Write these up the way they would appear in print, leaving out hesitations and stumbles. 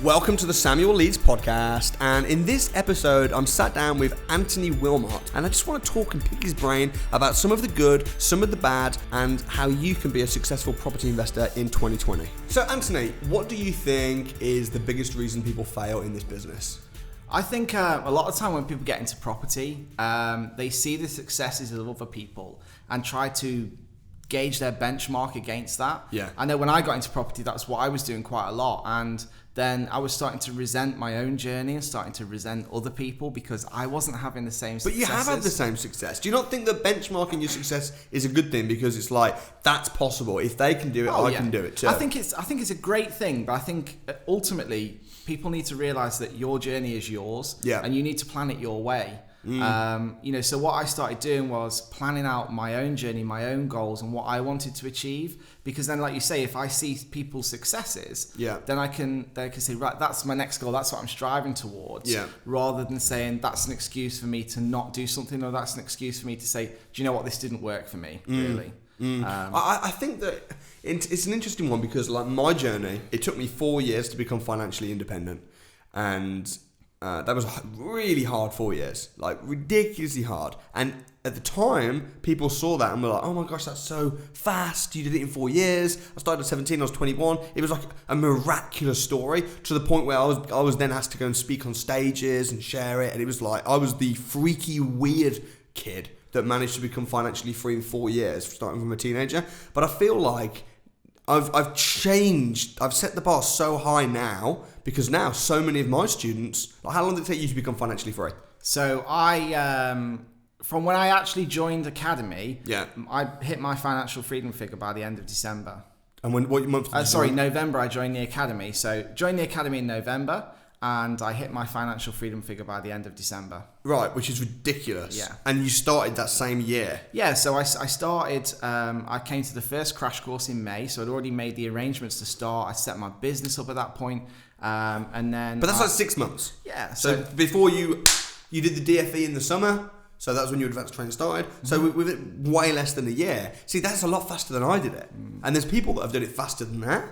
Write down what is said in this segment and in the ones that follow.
Welcome to the Samuel Leeds podcast, and in this episode I'm sat down with Anthony Wilmott, and I just want to talk and pick his brain about some of the good, some of the bad, and how you can be a successful property investor in 2020. So Anthony, what do you think is the biggest reason people fail in this business? I think a lot of the time when people get into property, they see the successes of other people and try to gauge their benchmark against that. Yeah. I know when I got into property, that's what I was doing quite a lot. And then I was starting to resent my own journey and starting to resent other people because I wasn't having the same successes. But you have had the same success. Do you not think that benchmarking your success is a good thing, because it's like, that's possible. If they can do it, I can do it too. I think it's a great thing, but I think ultimately people need to realize that your journey is yours, and you need to plan it your way. So what I started doing was planning out my own journey, my own goals, and what I wanted to achieve. Because then, like you say, if I see people's successes, then they can say, right, that's my next goal. That's what I'm striving towards. Rather than saying that's an excuse for me to not do something, or that's an excuse for me to say, do you know what, this didn't work for me, really. I think that it's an interesting one, because like my journey, it took me 4 years to become financially independent, and that was a really hard 4 years, like ridiculously hard. And at the time, people saw that and were like, oh my gosh, that's so fast. You did it in 4 years. I started at 17, I was 21. It was like a miraculous story, to the point where I was then asked to go and speak on stages and share it. And it was like, I was the freaky, weird kid that managed to become financially free in 4 years, starting from a teenager. But I feel like I've changed. I've set the bar so high now, because now so many of my students, like, how long did it take you to become financially free? So from when I actually joined Academy, I hit my financial freedom figure by the end of December. And what month did you join? November I joined the Academy. So joined the Academy in November, and I hit my financial freedom figure by the end of December. Right, which is ridiculous. Yeah. And you started that same year. Yeah, so I started, I came to the first crash course in May, so I'd already made the arrangements to start. I set my business up at that point, and then... But that's like 6 months. Yeah. So before you did the DFE in the summer, so that's when your advanced training started. So with it way less than a year. See, that's a lot faster than I did it. And there's people that have done it faster than that.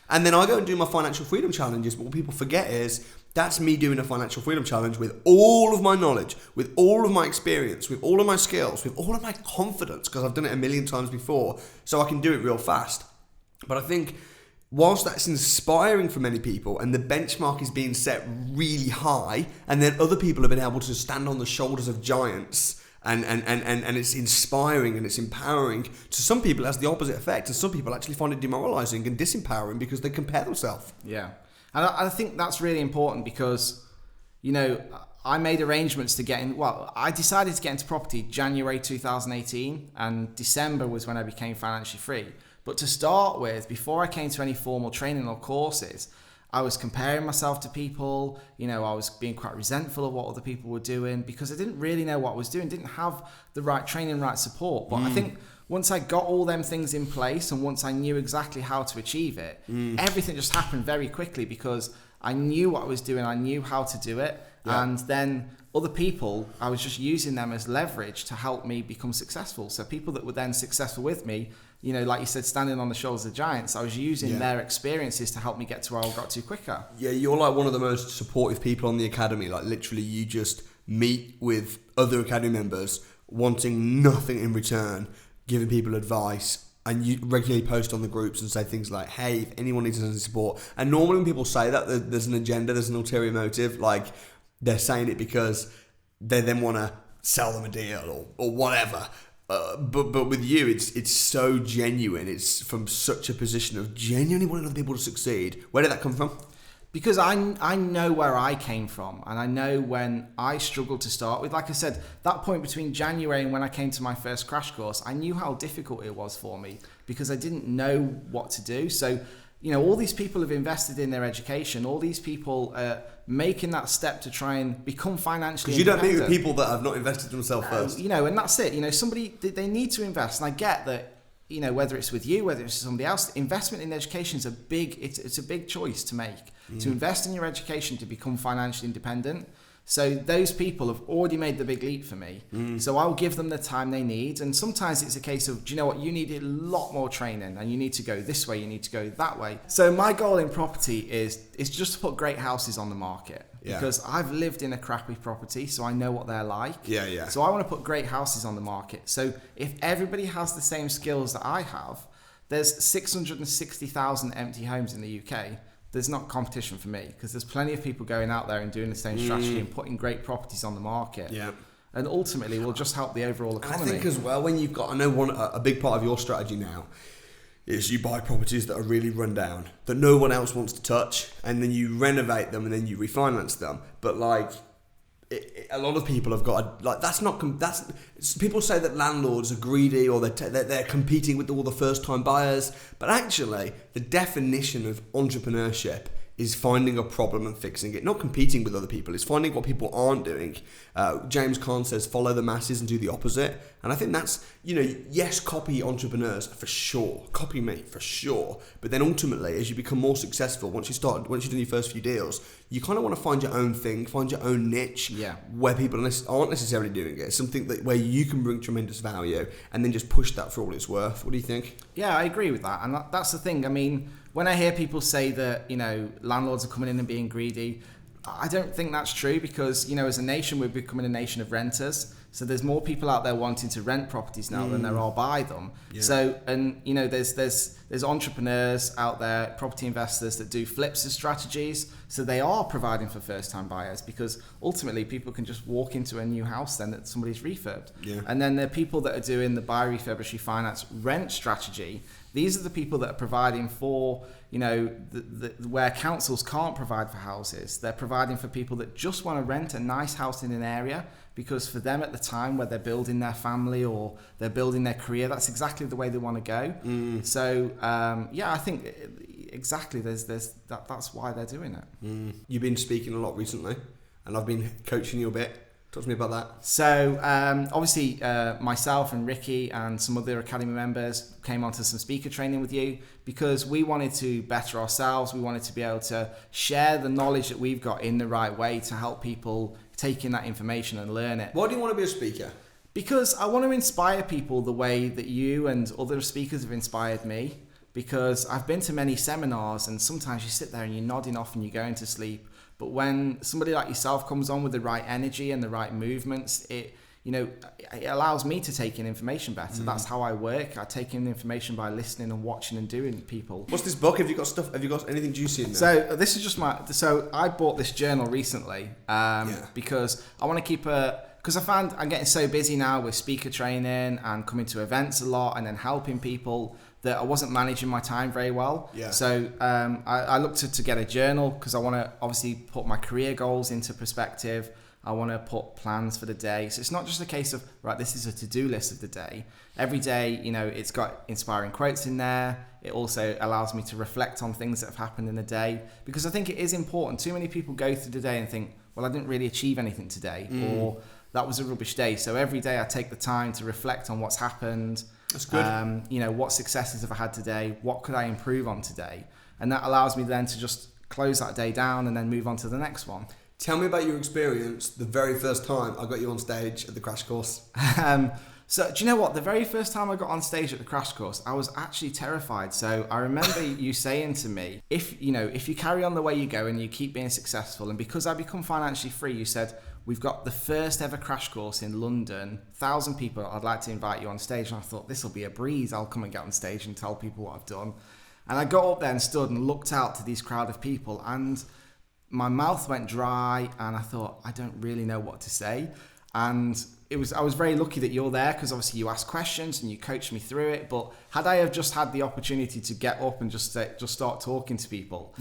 And then I go and do my financial freedom challenges, but what people forget is that's me doing a financial freedom challenge with all of my knowledge, with all of my experience, with all of my skills, with all of my confidence, because I've done it a million times before, so I can do it real fast. But I think whilst that's inspiring for many people, and the benchmark is being set really high, and then other people have been able to stand on the shoulders of giants, and it's inspiring and it's empowering, to some people it has the opposite effect, and some people actually find it demoralizing and disempowering because they compare themselves. Yeah. And I think that's really important, because, I made arrangements to get in. Well, I decided to get into property January 2018, and December was when I became financially free. But to start with, before I came to any formal training or courses, I was comparing myself to people. I was being quite resentful of what other people were doing, because I didn't really know what I was doing, didn't have the right training, right support. But I think once I got all them things in place, and once I knew exactly how to achieve it, everything just happened very quickly, because I knew what I was doing, I knew how to do it. And then other people, I was just using them as leverage to help me become successful. So people that were then successful with me, like you said, standing on the shoulders of giants, I was using their experiences to help me get to where I got to quicker. Yeah, you're like one of the most supportive people on the Academy. Like, literally, you just meet with other Academy members wanting nothing in return, giving people advice, and you regularly post on the groups and say things like, hey, if anyone needs any support. And normally when people say that, there's an agenda, there's an ulterior motive. Like, they're saying it because they then want to sell them a deal or whatever. But with you, it's so genuine. It's from such a position of genuinely wanting other people to succeed. Where did that come from? Because I know where I came from, and I know when I struggled to start with. Like I said, that point between January and when I came to my first crash course, I knew how difficult it was for me, because I didn't know what to do. So, all these people have invested in their education. All these people are making that step to try and become financially independent. Because you don't meet with people that have not invested themselves first. And that's it. Somebody, they need to invest. And I get that, whether it's with you, whether it's somebody else, investment in education is it's a big choice to make. To invest in your education to become financially independent. So those people have already made the big leap for me. So I'll give them the time they need. And sometimes it's a case of, do you know what, you need a lot more training and you need to go this way, you need to go that way. So my goal in property is just to put great houses on the market. Yeah. Because I've lived in a crappy property, so I know what they're like. Yeah. So I want to put great houses on the market. So if everybody has the same skills that I have, there's 660,000 empty homes in the UK. There's not competition for me because there's plenty of people going out there and doing the same strategy and putting great properties on the market. Yeah. And ultimately, will just help the overall economy. And I think as well, when you've got, I know a big part of your strategy now is you buy properties that are really run down, that no one else wants to touch, and then you renovate them and then you refinance them. But like, a lot of people have got people say that landlords are greedy or they're competing with all the first time buyers, but actually the definition of entrepreneurship is finding a problem and fixing it, not competing with other people. It's finding what people aren't doing. James Caan says, follow the masses and do the opposite. And I think that's, yes, copy entrepreneurs for sure. Copy me for sure. But then ultimately, as you become more successful, once you've done your first few deals, you kind of want to find your own thing, find your own niche where people aren't necessarily doing it. Something where you can bring tremendous value and then just push that for all it's worth. What do you think? Yeah, I agree with that. And that's the thing. I mean, when I hear people say that, landlords are coming in and being greedy, I don't think that's true because, as a nation, we're becoming a nation of renters. So there's more people out there wanting to rent properties now than there are buy them. Yeah. So, and, there's entrepreneurs out there, property investors that do flips as strategies. So they are providing for first-time buyers because ultimately people can just walk into a new house then that somebody's refurbed. Yeah. And then there are people that are doing the buy, refurbish, refinance, rent strategy. These are the people that are providing for, where councils can't provide for houses. They're providing for people that just want to rent a nice house in an area because for them at the time where they're building their family or they're building their career, that's exactly the way they want to go. So, I think exactly that's why they're doing it. You've been speaking a lot recently and I've been coaching you a bit. Talk to me about that. So obviously myself and Ricky and some other academy members came onto some speaker training with you because we wanted to better ourselves. We wanted to be able to share the knowledge that we've got in the right way to help people take in that information and learn it. Why do you want to be a speaker? Because I want to inspire people the way that you and other speakers have inspired me. Because I've been to many seminars and sometimes you sit there and you're nodding off and you're going to sleep. But when somebody like yourself comes on with the right energy and the right movements, it allows me to take in information better. That's how I work. I take in information by listening and watching and doing people. What's this book? Have you got anything juicy in there? So this is just so I bought this journal recently because I want to keep because I found I'm getting so busy now with speaker training and coming to events a lot and then helping people that I wasn't managing my time very well. Yeah. So I looked to get a journal because I want to obviously put my career goals into perspective. I want to put plans for the day. So it's not just a case of, right, this is a to-do list of the day. Every day, it's got inspiring quotes in there. It also allows me to reflect on things that have happened in the day because I think it is important. Too many people go through the day and think, well, I didn't really achieve anything today or that was a rubbish day. So every day I take the time to reflect on what's happened. That's good. What successes have I had today? What could I improve on today? And that allows me then to just close that day down and then move on to the next one. Tell me about your experience the very first time I got you on stage at the crash course. So do you know what? The very first time I got on stage at the crash course, I was actually terrified. So I remember you saying to me, if you carry on the way you go and you keep being successful, and because I become financially free, you said, we've got the first ever crash course in London, 1,000 people, I'd like to invite you on stage. And I thought, this will be a breeze. I'll come and get on stage and tell people what I've done. And I got up there and stood and looked out to these crowd of people and my mouth went dry and I thought, I don't really know what to say. And I was very lucky that you're there because obviously you asked questions and you coached me through it. But had I have just had the opportunity to get up and just start talking to people,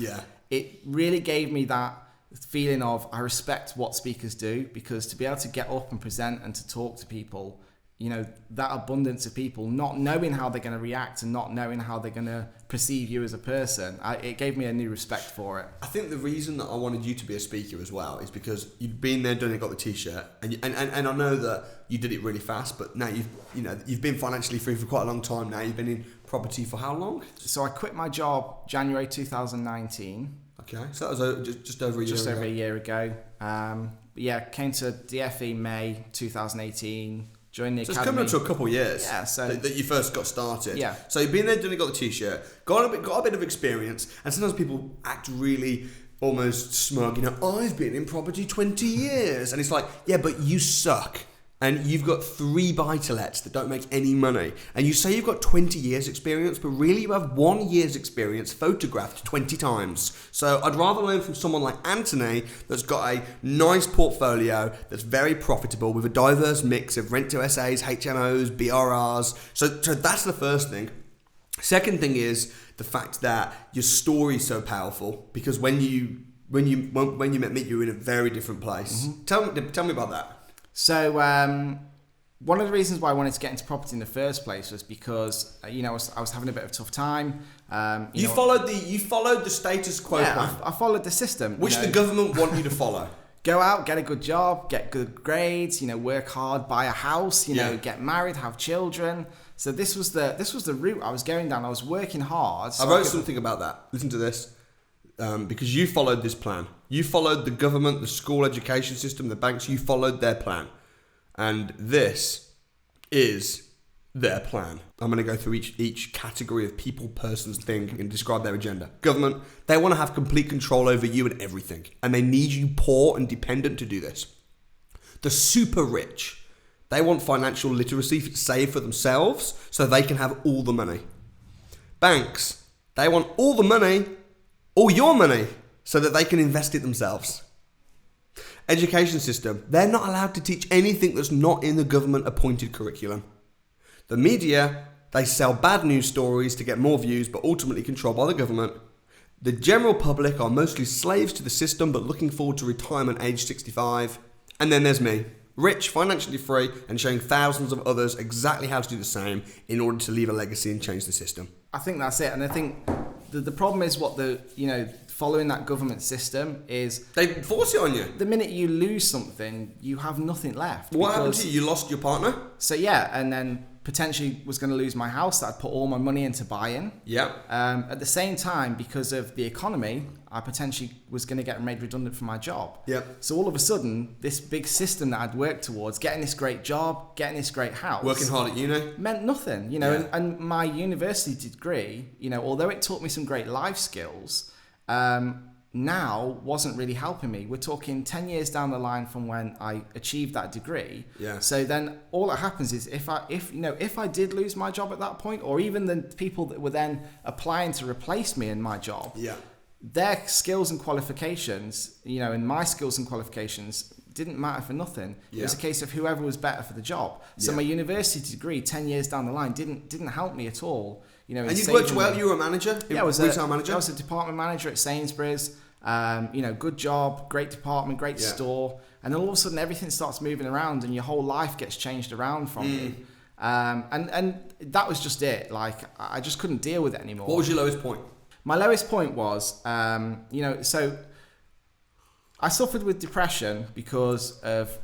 it really gave me that feeling of I respect what speakers do, because to be able to get up and present and to talk to people, that abundance of people not knowing how they're going to react and not knowing how they're going to perceive you as a person, it gave me a new respect for it. I think the reason that I wanted you to be a speaker as well is because you'd been there, done it, got the t-shirt, and I know that you did it really fast, but now you've been financially free for quite a long time now. You've been in property for how long? So I quit my job January 2019. Okay, so that was just over a year ago. Just over a year ago. yeah, came to DFE May 2018. Joined the So academy. it's coming up to a couple of years. Yeah, so that you first got started. Yeah. So you've been there, done it, got the t-shirt, got a bit of experience, and sometimes people act really almost smug. I've been in property 20 years, and it's like, yeah, but you suck. And you've got 3 buy-to-lets that don't make any money. And you say you've got 20 years experience, but really you have 1 year's experience photographed 20 times. So I'd rather learn from someone like Anthony that's got a nice portfolio that's very profitable with a diverse mix of rent-to-SAs, HMOs, BRRs. So that's the first thing. Second thing is the fact that your story's so powerful, because when you met me, you were in a very different place. Mm-hmm. Tell me about that. So one of the reasons why I wanted to get into property in the first place was because I was having a bit of a tough time. You followed the status quo plan. I followed the system, which the government want you to follow. Go out, get a good job, get good grades, work hard, buy a house, get married, have children. So this was the route I was going down. I was working hard. I wrote something about that. Listen to this. Because you followed this plan. You followed the government, the school education system, the banks. You followed their plan. And this is their plan. I'm going to go through each category of people, persons, thing, and describe their agenda. Government, they want to have complete control over you and everything. And they need you poor and dependent to do this. The super rich, they want financial literacy to save for themselves so they can have all the money. Banks, they want all the money, all your money, so that they can invest it themselves. Education system, they're not allowed to teach anything that's not in the government appointed curriculum. The media, they sell bad news stories to get more views, but ultimately controlled by the government. The general public are mostly slaves to the system, but looking forward to retirement age 65. And then there's me, rich, financially free, and showing thousands of others exactly how to do the same in order to leave a legacy and change the system. I think that's it. And I think the problem is following that government system is... They force it on you. The minute you lose something, you have nothing left. What happened to you? You lost your partner? So yeah, and then potentially was going to lose my house that I'd put all my money into buying. Yeah. At the same time, because of the economy, I potentially was going to get made redundant from my job. Yeah. So all of a sudden, this big system that I'd worked towards, getting this great job, getting this great house, working hard at uni, meant nothing. Yeah. And my university degree, although it taught me some great life skills, now wasn't really helping me. We're talking 10 years down the line from when I achieved that degree. Yeah. So then all that happens is if I did lose my job at that point, or even the people that were then applying to replace me in my job, yeah, their skills and qualifications, and my skills and qualifications didn't matter for nothing. Yeah. It was a case of whoever was better for the job. So my university degree 10 years down the line didn't help me at all. And you worked well. You were a manager. Yeah, I was retail manager. I was a department manager at Sainsbury's. Good job, great department, great store, and then all of a sudden everything starts moving around, and your whole life gets changed around from you. And that was just it. Like I just couldn't deal with it anymore. What was your lowest point? My lowest point was, so I suffered with depression because of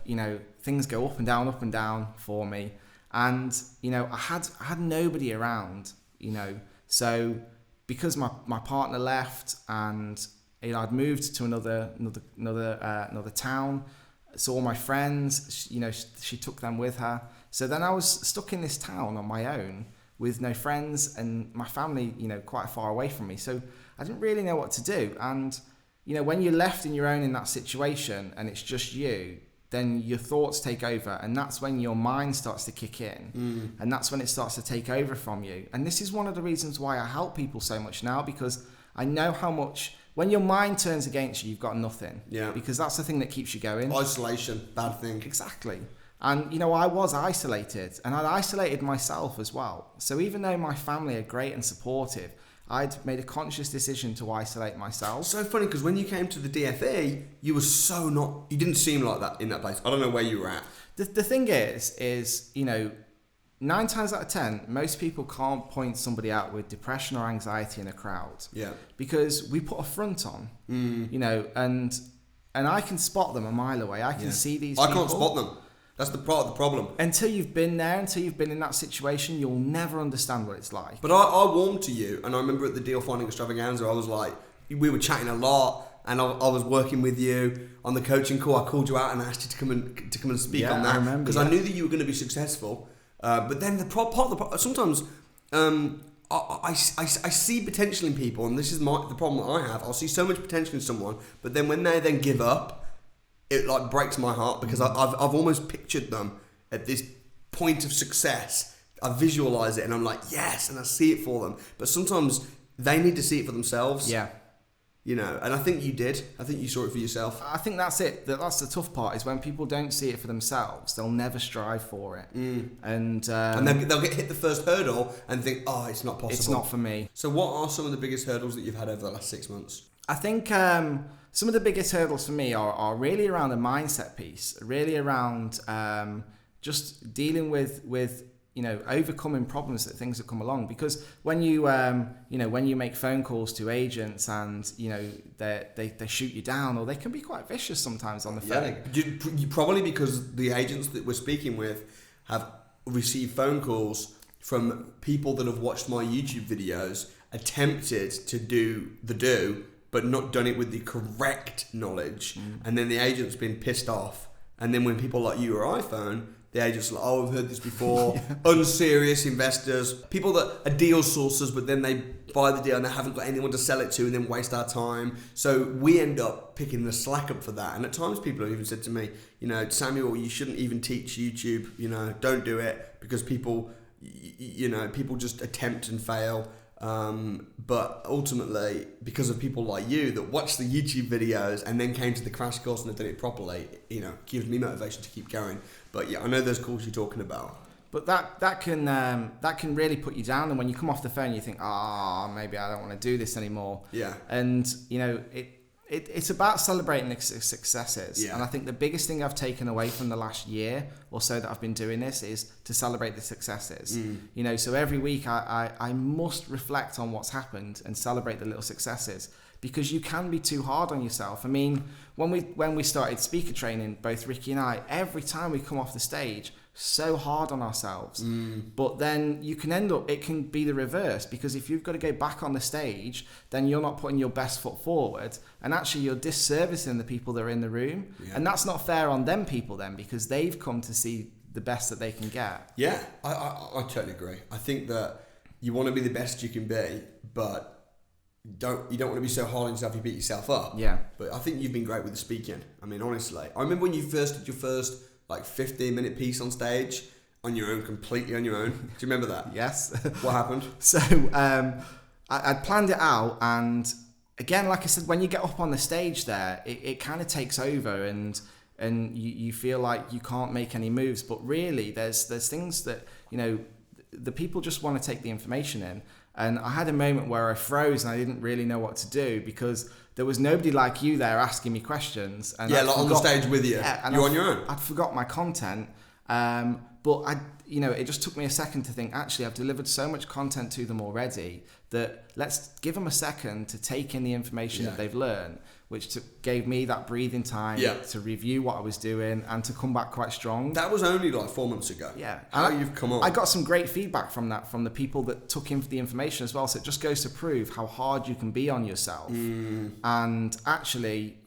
things go up and down for me, and I had nobody around. So because my partner left and I'd moved to another town, so all my friends, she took them with her. So then I was stuck in this town on my own with no friends and my family, quite far away from me. So I didn't really know what to do. And when you're left in your own in that situation and it's just you, then your thoughts take over, and that's when your mind starts to kick in, and that's when it starts to take over from you. And this is one of the reasons why I help people so much now, because I know how much, when your mind turns against you, you've got nothing. Yeah. Because that's the thing that keeps you going. Isolation, bad thing. Exactly. And, I was isolated, and I'd isolated myself as well. So even though my family are great and supportive, I'd made a conscious decision to isolate myself. So funny, because when you came to the DFE, you didn't seem like that in that place. I don't know where you were at. The thing is 9 times out of 10, most people can't point somebody out with depression or anxiety in a crowd. Yeah. Because we put a front on, and I can spot them a mile away. I can see these people. I can't spot them. That's the part of the problem. Until you've been there, until you've been in that situation, you'll never understand what it's like. But I warmed to you, and I remember at the Deal Finding Extravaganza, I was like, we were chatting a lot, and I was working with you on the coaching call. I called you out and asked you to come and speak on that because I knew that you were going to be successful. But then sometimes I see potential in people, and this is the problem that I have. I'll see so much potential in someone, but then when they then give up, it like breaks my heart because I've almost pictured them at this point of success. I visualize it and I'm like, yes, and I see it for them. But sometimes they need to see it for themselves. Yeah. You know, and I think you did. I think you saw it for yourself. I think that's it. That's the tough part is when people don't see it for themselves, they'll never strive for it. And they'll get hit the first hurdle and think, oh, it's not possible. It's not for me. So what are some of the biggest hurdles that you've had over the last 6 months? I think some of the biggest hurdles for me are really around the mindset piece, really around just dealing with overcoming problems that things that come along. Because when you when you make phone calls to agents and they shoot you down, or they can be quite vicious sometimes on the phone. You probably because the agents that we're speaking with have received phone calls from people that have watched my YouTube videos, attempted to do but not done it with the correct knowledge, and then the agent's been pissed off. And then when people like you or iPhone, the agents are like, oh, I've heard this before. Unserious investors, people that are deal sources, but then they buy the deal and they haven't got anyone to sell it to and then waste our time. So we end up picking the slack up for that. And at times people have even said to me, Samuel, you shouldn't even teach YouTube, don't do it because people just attempt and fail. But ultimately, because of people like you that watch the YouTube videos and then came to the crash course and have done it properly, gives me motivation to keep going. But yeah, I know those calls you're talking about. But that can really put you down, and when you come off the phone, you think, maybe I don't want to do this anymore. Yeah. And it's about celebrating the successes. Yeah. And I think the biggest thing I've taken away from the last year or so that I've been doing this is to celebrate the successes. So every week I must reflect on what's happened and celebrate the little successes, because you can be too hard on yourself. I mean, when we started speaker training, both Ricky and I, every time we come off the stage, so hard on ourselves. But then you can it can be the reverse, because if you've got to go back on the stage, then you're not putting your best foot forward, and actually you're disservicing the people that are in the room. Yeah. And that's not fair on them people then, because they've come to see the best that they can get. Yeah, I totally agree. I think that you want to be the best you can be, but you don't want to be so hard on yourself you beat yourself up. Yeah. But I think you've been great with the speaking. I mean, honestly, I remember when you first did your first 15-minute piece on stage on your own, completely on your own. Do you remember that? Yes. What happened? So I'd planned it out, and again, like I said, when you get up on the stage there, it kind of takes over, and you feel like you can't make any moves. But really, there's things that the people just want to take the information in. And I had a moment where I froze and I didn't really know what to do, because there was nobody like you there asking me questions. And on the stage with you. Yeah, you're on your own. I'd forgot my content. But it just took me a second to think, actually, I've delivered so much content to them already that let's give them a second to take in the information that they've learned, which gave me that breathing time to review what I was doing and to come back quite strong. That was only like 4 months ago. Yeah. How you've come on. I got some great feedback from that, from the people that took in the information as well. So it just goes to prove how hard you can be on yourself. And actually,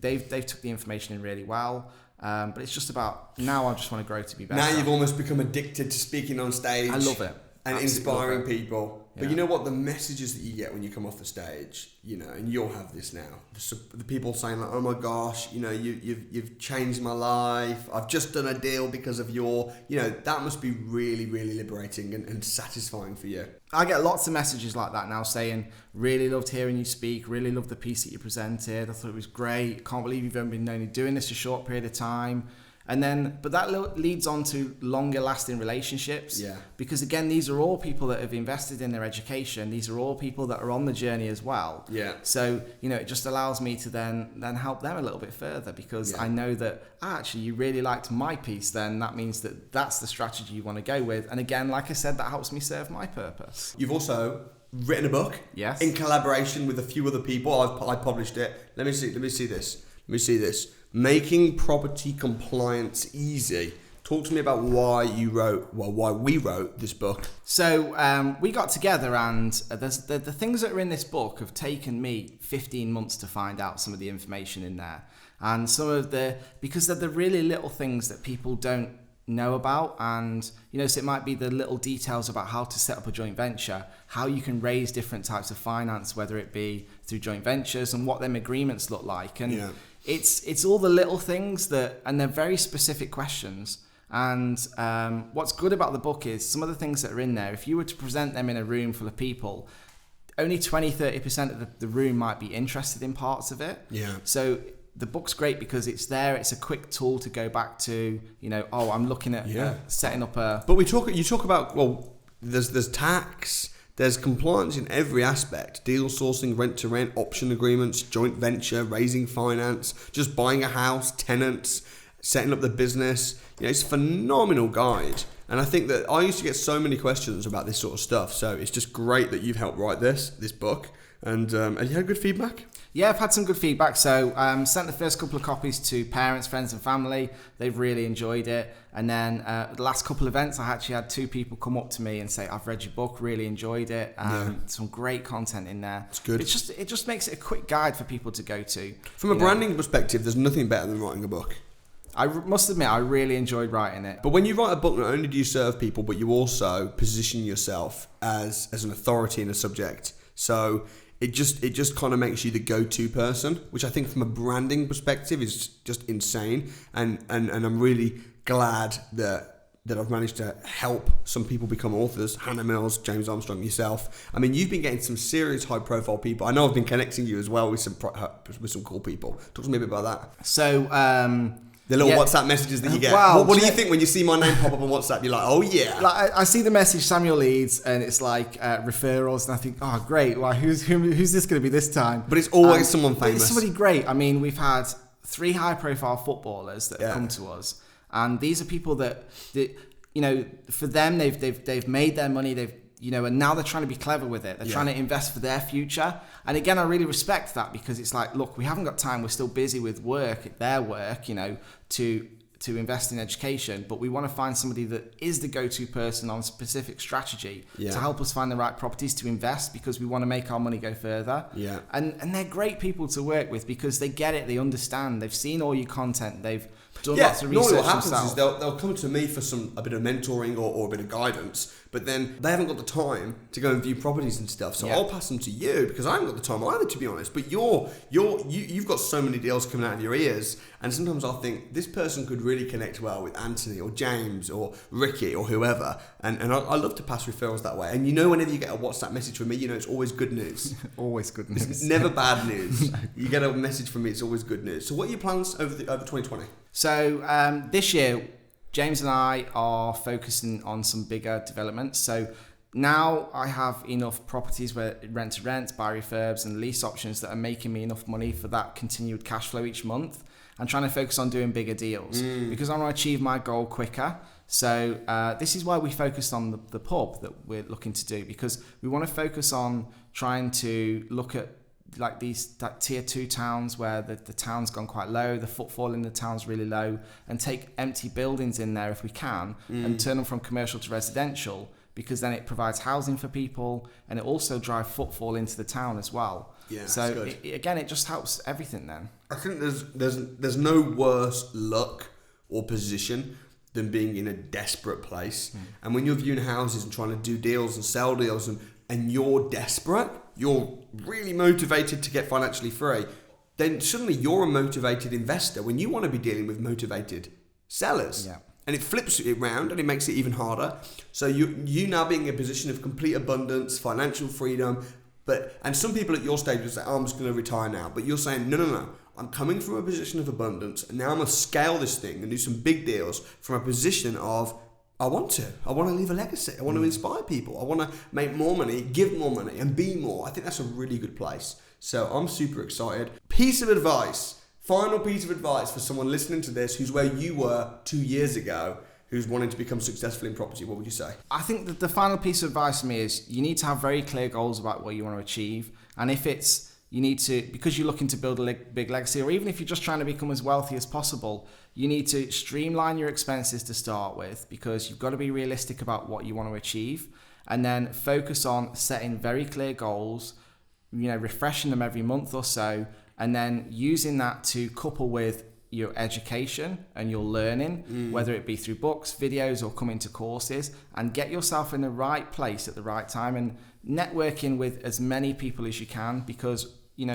they've took the information in really well. But it's just about, now I just want to grow to be better. Now you've almost become addicted to speaking on stage. I love it. And inspiring people. Yeah. But you know what? The messages that you get when you come off the stage, and you'll have this now. The people saying like, oh my gosh, you've changed my life. I've just done a deal because of your, that must be really, really liberating and satisfying for you. I get lots of messages like that now saying, really loved hearing you speak, really loved the piece that you presented. I thought it was great. Can't believe you've only been only doing this a short period of time. And then, but that leads on to longer lasting relationships. Yeah. Because again, these are all people that have invested in their education. These are all people that are on the journey as well. Yeah. So, it just allows me to then help them a little bit further, because I know that, actually, you really liked my piece, then that means that that's the strategy you want to go with. And again, like I said, that helps me serve my purpose. You've also written a book. Yes. In collaboration with a few other people. I published it. Let me see this. Making property compliance easy. Talk to me about why we wrote this book. So we got together, and the things that are in this book have taken me 15 months to find out some of the information in there. And because they're the really little things that people don't know about, and so it might be the little details about how to set up a joint venture, how you can raise different types of finance, whether it be through joint ventures, and what them agreements look like. And it's all the little things and they're very specific questions. And what's good about the book is some of the things that are in there, if you were to present them in a room full of people, only 20-30% of the room might be interested in parts of it. So the book's great because it's there. It's a quick tool to go back to, I'm looking at setting up a... But you talk about, there's tax, there's compliance in every aspect. Deal sourcing, rent to rent, option agreements, joint venture, raising finance, just buying a house, tenants, setting up the business. It's a phenomenal guide. And I think that I used to get so many questions about this sort of stuff. So it's just great that you've helped write this book. And have you had good feedback? Yeah, I've had some good feedback. So sent the first couple of copies to parents, friends and family. They've really enjoyed it. And then the last couple of events, I actually had 2 people come up to me and say, I've read your book, really enjoyed it. Some great content in there. It's good. It just makes it a quick guide for people to go to. From a branding perspective, there's nothing better than writing a book. I must admit, I really enjoyed writing it. But when you write a book, not only do you serve people, but you also position yourself as an authority in a subject. So it just kind of makes you the go-to person, which I think from a branding perspective is just insane. And I'm really glad that I've managed to help some people become authors. Hannah Mills, James Armstrong, yourself. I mean, you've been getting some serious high-profile people. I know I've been connecting you as well with some cool people. Talk to me a bit about that. So... the little WhatsApp messages that you get. Wow, what do you think when you see my name pop up on WhatsApp? You're like, oh yeah. Like I see the message Samuel Leeds, and it's like referrals, and I think, oh great, well who's this going to be this time? But it's always someone famous. It's somebody great. I mean, we've had 3 high-profile footballers that have come to us, and these are people that for them they've made their money. And now they're trying to be clever with it. They're trying to invest for their future. And again, I really respect that because it's like, look, we haven't got time. We're still busy with their work, to invest in education. But we want to find somebody that is the go-to person on a specific strategy to help us find the right properties to invest because we want to make our money go further. And they're great people to work with because they get it. They understand. They've seen all your content. They've done lots of research what happens themselves. is they'll come to me for a bit of mentoring or a bit of guidance, but then they haven't got the time to go and view properties and stuff. So I'll pass them to you because I haven't got the time either, to be honest. But you've got so many deals coming out of your ears, and sometimes I'll think this person could really connect well with Anthony or James or Ricky or whoever, and I love to pass referrals that way. And whenever you get a WhatsApp message from me, it's always good news. Always good news. It's never bad news. You get a message from me, it's always good news. So what are your plans over 2020? So this year, James and I are focusing on some bigger developments. So now I have enough properties where rent to rent, buy refurbs and lease options that are making me enough money for that continued cash flow each month. I'm trying to focus on doing bigger deals because I want to achieve my goal quicker. So this is why we focused on the pub that we're looking to do, because we want to focus on trying to look at like tier 2 towns where the town's gone quite low, the footfall in the town's really low, and take empty buildings in there if we can and turn them from commercial to residential, because then it provides housing for people and it also drives footfall into the town as well. So it just helps everything then. I think there's no worse luck or position than being in a desperate place. And when you're viewing houses and trying to do deals and sell deals and you're desperate, you're really motivated to get financially free, then suddenly you're a motivated investor when you want to be dealing with motivated sellers. And it flips it round and it makes it even harder. So you now being in a position of complete abundance, financial freedom, and some people at your stage will say, oh, I'm just going to retire now. But you're saying, no. I'm coming from a position of abundance, and now I'm going to scale this thing and do some big deals from a position of, I want to leave a legacy. I want to inspire people. I want to make more money, give more money, and be more. I think that's a really good place. So I'm super excited. Final piece of advice for someone listening to this who's where you were 2 years ago, who's wanting to become successful in property. What would you say? I think that the final piece of advice for me is you need to have very clear goals about what you want to achieve. And if it's you need to, because you're looking to build a big legacy, or even if you're just trying to become as wealthy as possible, you need to streamline your expenses to start with, because you've got to be realistic about what you want to achieve, and then focus on setting very clear goals, refreshing them every month or so, and then using that to couple with your education and your learning, whether it be through books, videos, or coming to courses, and get yourself in the right place at the right time, and networking with as many people as you can, because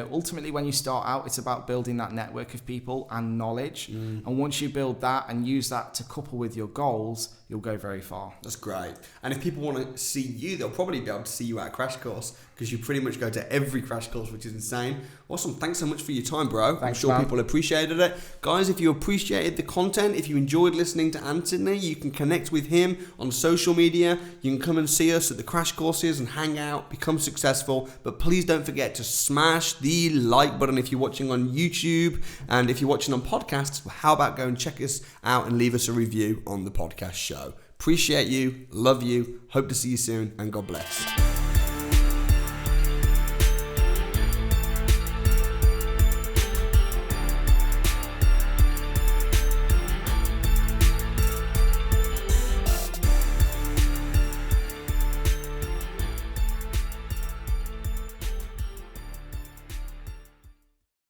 ultimately when you start out, it's about building that network of people and knowledge. And once you build that and use that to couple with your goals, you'll go very far. That's great. And if people want to see you, they'll probably be able to see you at a crash course, because you pretty much go to every crash course, which is insane. Awesome. Thanks so much for your time, bro. Thanks, I'm sure man. people appreciated it. Guys, if you appreciated the content, if you enjoyed listening to Anthony, you can connect with him on social media. You can come and see us at the crash courses and hang out, become successful. But please don't forget to smash the like button if you're watching on YouTube. And if you're watching on podcasts, how about go and check us out and leave us a review on the podcast show. Appreciate you, love you, hope to see you soon, and God bless.